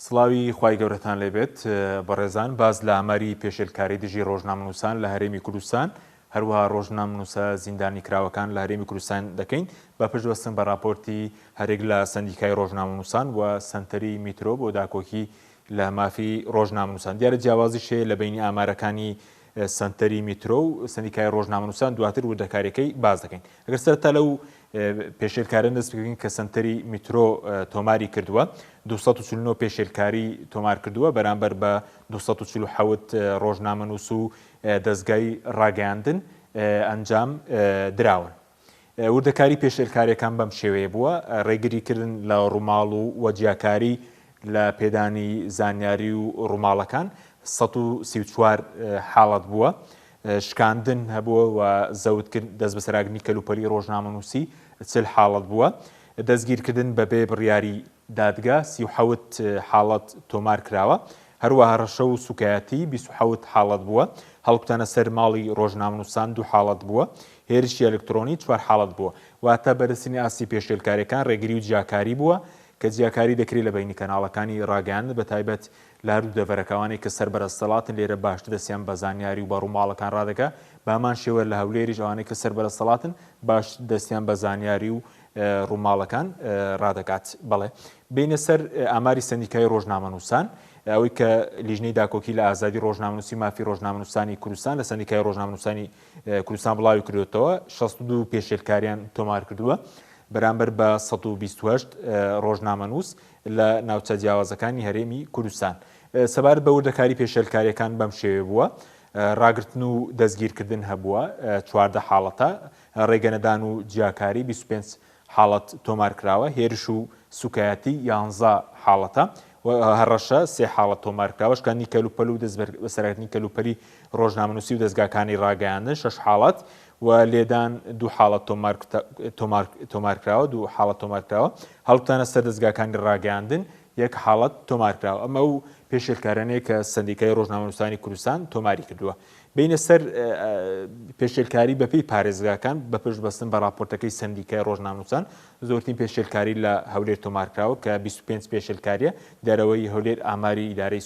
سڵاوی خوای گەورەتان لێبێت بەڕێزان باز لە ئاماری پێشێلکاری دژی ڕۆژنامەنووسان لە هەرێمی کوردستان هەروەها ڕۆژنامەنووسە زیندانی کراوەکان لە هەرێمی کوردستان دەکەین بە پشتوەستن بە راپۆرتی هەرێک لە سەندیکای ڕۆژنامەنووسان و سنتەری میترۆ بۆ داکۆکی لە مافی ڕۆژنامەنووسان دیارە جیاوازی شێ لە بینی ئامارەکانی سنتەری میترۆ و سەندیکای ڕۆژنامەنووسان دواتر وردەکاریەکەی باز دەکەین ئەگەر سەرەتا لەو پێشێلکارە دەست بکەین کە سنتەری میترۆ تۆماری کردووە 249 پێشێلکاری تۆمار کردووە بەرامبەر بە 247 ڕۆژنامەنووس و دەستگای ڕاگەیاندن ئەنجام دراون. وردەکاری پێشێلکاریەکان بەم شێوەیە بووە ڕێگریکردن لە ڕووماڵ و وەجیاکاری لە پێدانی زانیاری و ڕووماڵەکان 134 حاڵەت بووە شکاندن هەبووە و زەوتکرد دەست بەسەراگرنی کەلوپەلی ڕۆژنامەنووسی 40 حاڵەت بووە دەستگیرکردن بەبێ بڕیاری دادگا 37 حاڵەت تۆمار کراوە هەروەها ڕەشە و سوکایەتی 27 حاڵەت بووە هەڵکوتانە سەر ماڵی ڕۆژنامەنووسان 2 حاڵەت بووە هێرشی ئەلکترۆنی 4 حاڵەت بووە واتە بەرزترینی ئاستی پێشێلکاریەکان ڕێگری و جیاکاری بووە کە جیاکاری دەکرێت لە بینی کەناڵەکانی ڕاگەیاندن بە تایبەت لە هەردوو دەڤەرەکەوانەی کە سەربەرزتەڵاتن لێرە باشتر دەستیان بە زانیاری و بە ڕووماڵەکان ڕادەکە بامان شێوە لە هەولێریش ئەوانەی کە سەربەرزتەڵاتن باش دەستیان بە زانیاری و ڕووماڵەکان ڕادەکات بڵێ بینە سەر ئاماری سەندیکای ڕۆژنامەنووسان ئەوەی کە لیژنەی داکۆکی لە ئازادی ڕۆژنامەنووسی مافی ڕۆژنامەنووسانی کوردستان لە سەندیکای ڕۆژنامەنووسانی کوردستان بڵاوی کردوێتەوە 62 پێشێلکاریان تۆمار کردووە بەرامبەر بە 128 ڕۆژنامەنووس لە ناوچە جیاوازەکانی هەرێمی کوردستان سەبارەت بە وردەکاری پێشێلکاریەکان بەم شێوێ بووە ڕاگرتن و دەستگیرکردن هەبووە 14 حاڵەتە ڕێگەنەدان و جیاکاری 25 حاڵەت تۆمار کراوە هێرش و سوکایەتی 11 حاڵەتە هەڕەشە 3 حاڵەت تۆمار کراوە شکاندنی کەلوپەل و دەست بەسەرکردنی کەلوپەلی ڕۆژنامەنووسی و دەستگاکانی ڕاگەیاندن 6 حاڵەت و لێدان 2 حاڵەت تۆمار کراوە 2 حاڵەت تۆمار کراوە هەڵکوتانە سەر دەستگاکانی ڕاگەیاندن 1 حاڵەت تۆمار کراوە ئەمە و پێشێلکارانەیە کە سەندیکای ڕۆژنامەنووسانی کوردستان تۆماری کردووە بینە سەر پێشێلکاری بەپێی پارێزگاکان بەپشت بەستن بە راپۆرتەکەی سەندیکای ڕۆژنامەنووسان زۆرترین پێشێلکاری لە هەولێر تۆمار کراوە کە 25 پێشێلکاریە دیارەوەی هەولێر ئاماری ئیدارەی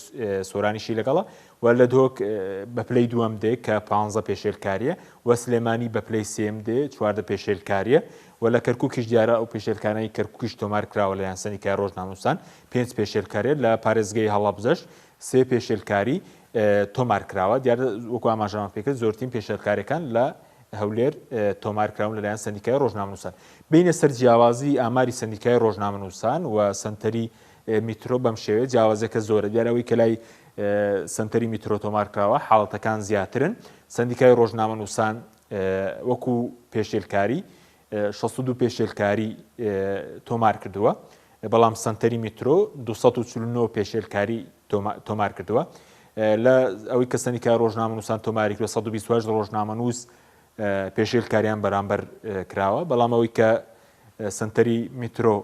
سۆرانیشی لەگەڵە و لە دۆک بە پلەی دووەم دێ کە 15 پێشێلکاریە و سلێمانی بە پلەی سێم دێ 14 پێشێلکاریە و لە کەرکووکیش دیارە ئەو پێشێلکانەی کەرکووکیش تۆمار کراوە لە سەندیکای ڕۆژنامەنووسان 5 پێشێلکاریە لە پارێزگای هەڵەبجەش 3 پێشێلکاری تۆمار کراوە دیارە وەکو ئاماژەمان پێکرد زۆرترین پێشێلکاریەکان لە هەولێر تۆمار کراون لەلایەن سەندیکای ڕۆژنامەنووسان بینە سەر جیاوازی ئاماری سەندیکای ڕۆژنامەنووسان و سنتەری میترۆ بەم شێوەیە جیاوازەکە زۆرە دیارەوەی کە لای سنتەری میترۆ تۆمار کراوە حاڵەتەکان زیاترن سەندیکای ڕۆژنامەنووسان وەکو پێشێلکاری 62 پێشێلکاری تۆمار کردووە بەڵام سنتەری میترۆ 249 پێشێلکاری تۆمار کردووە لە ئەوەی کە سەندیکای ڕۆژنامەنووسان تۆماری کردووە 128 ڕۆژنامەنووس پێشێلکاریان بەرامبەر کراوە بەڵام ئەوەی کە سنتەری میترۆ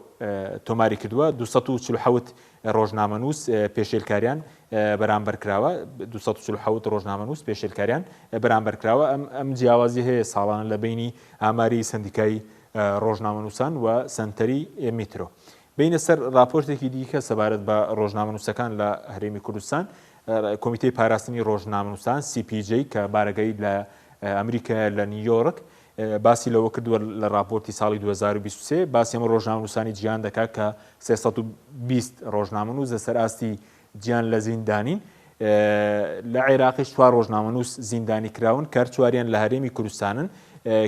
تۆماری کردووە 247 ڕۆژنامەنووس پێشێلکاریان بەرامبەر کراوە 247 ڕۆژنامەنووس پێشێلکاریان بەرامبەر کراوە ئەم جیاوازی هەیە ساڵانە لە بینی ئاماری سەندیکای ڕۆژنامەنووسان و سنتەری میترۆ بینە سەر راپۆرتێکی دیکە سەبارەت بە ڕۆژنامەنووسەکان لە هەرێمی کوردستان کۆمیتەی پاراستنی ڕۆژنامەنووسان CPJ کە بارگەی لە ئەمریکا لە نیویۆرک باسی لەوە کردووە لە راپۆرتی ساڵی 2023 باسی ئەمە ڕۆژنامەنووسانی جیهان دەکات کە 320 ڕۆژنامەنووس لەسەر ئاستی جیهان لە زیندانین لە عێراقیش 4 ڕۆژنامەنووس زیندانی کراون کار چواریان لە هەرێمی کوردستانن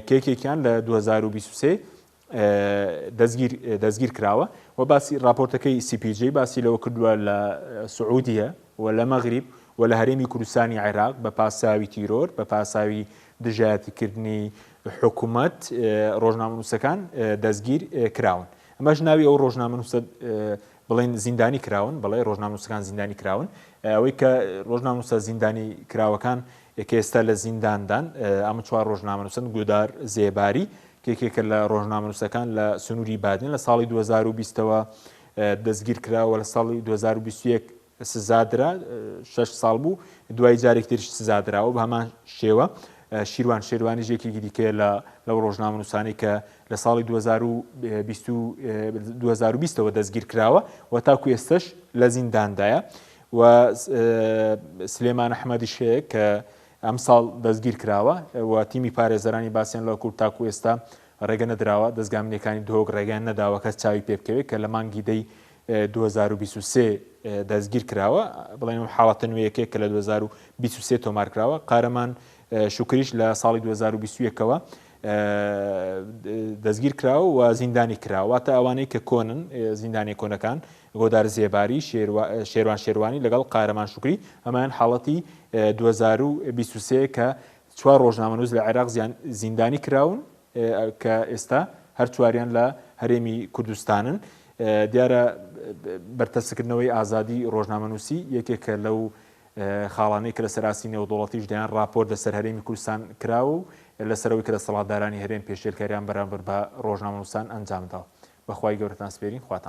کێکێکیان لە 2023 دەستگیر کراوە و باسی راپۆرتەکەی CPJ باسی لەوە کردووە لە سعودیە و لە مەغریب و لە هەرێمی کوردستانی عێراق بە پاساوی تیرۆر بە پاساوی دژایەتیکردنی حکوومەت ڕۆژنامەنووسەکان دەستگیر کراون ئەمەش ناوی ئەو ڕۆژنامەنووسە بڵێن زیندانی کراون بەڵێ ڕۆژنامەنووسەکان زیندانی کراون ئەوەی کە ڕۆژنامەنووسە زیندانی کراوەکان کە ئێستا لە زینداندان ئەمە 4 ڕۆژنامەنووسن گودار زێباری کێکێکە لە ڕۆژنامەنووسەکان لە سنووری بادن لە ساڵی 2020ەوە دەستگیر کراوە لە ساڵی 2021 سزادرا 6 ساڵ بوو دوای جارێک تریش سزادراوە بە هەمان شێوە شیروان شێروانی ژێکێکی دیکە لەو ڕۆژنامەنووسانی کە لە ساڵی 2020ەوە دەستگیر کراوە و تاکو ئێستش لە زینداندایە و سلێمان ئەحمەدیش هەیە کە ئەم ساڵ دەستگیر کراوە و تیمی پارێزەرانی باسییان لە کورد تاکو ئێستا ڕێگە نەدراوە دەستگامینەکانی دۆک ڕێگەیان نەداوە کەس چاوی پێ بکەوێت کە لە مانگی دەی 2023 دەستگیر کراوە بڵێن حاڵەتە نوێیەکێک کە لە 2023 تۆمار کراوە قارەمان شوکریش لە ساڵی 2021ەوە دەستگیر کراوە و زیندانی کراوەتە ئەوانەی کە کۆنن زیندانی کۆنەکان گۆدار زێباری شێروان شێروانی لەگەڵ قارەمان شوکری ئەمان حاڵەتی 2023 کە 4 ڕۆژنامەنووس لە عێراق زیندانی کراون کە ئێستا هەر چواریان لە هەرێمی کوردستانن دیارە بەرتەسکردنەوەی ئازادی ڕۆژنامەنووسی یەکێکە لەو خاڵانەی کە لە سەراسی نێودوڵەتیش دەیان راپۆر لەسەر هەرێمی کوردستان کراوە و لەسەرەوەی کە لە سەڵاتدارانی هەرێم پێشێلکاریان بەرامبەر بە ڕۆژنامەنووسان ئەنجامداوە بەخوای گەورەتان سپێرین خواتان